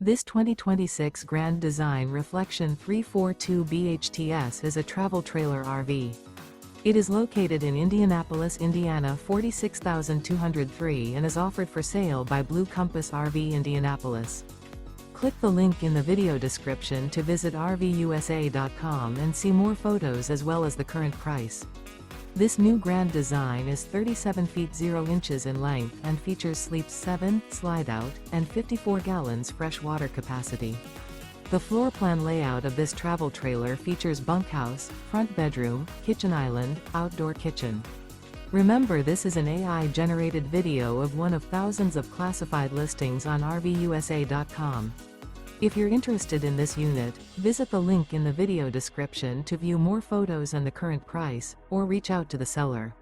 This 2026 Grand Design Reflection 342 BHTS is a travel trailer RV. It is located in Indianapolis, Indiana 46203 and is offered for sale by Blue Compass RV Indianapolis. Click the link in the video description to visit RVUSA.com and see more photos as well as the current price. This new Grand Design is 37 feet 0 inches in length and features sleeps 7, slide-out, and 54 gallons fresh water capacity. The floor plan layout of this travel trailer features bunkhouse, front bedroom, kitchen island, outdoor kitchen. Remember, this is an AI-generated video of one of thousands of classified listings on RVUSA.com. If you're interested in this unit, visit the link in the video description to view more photos and the current price, or reach out to the seller.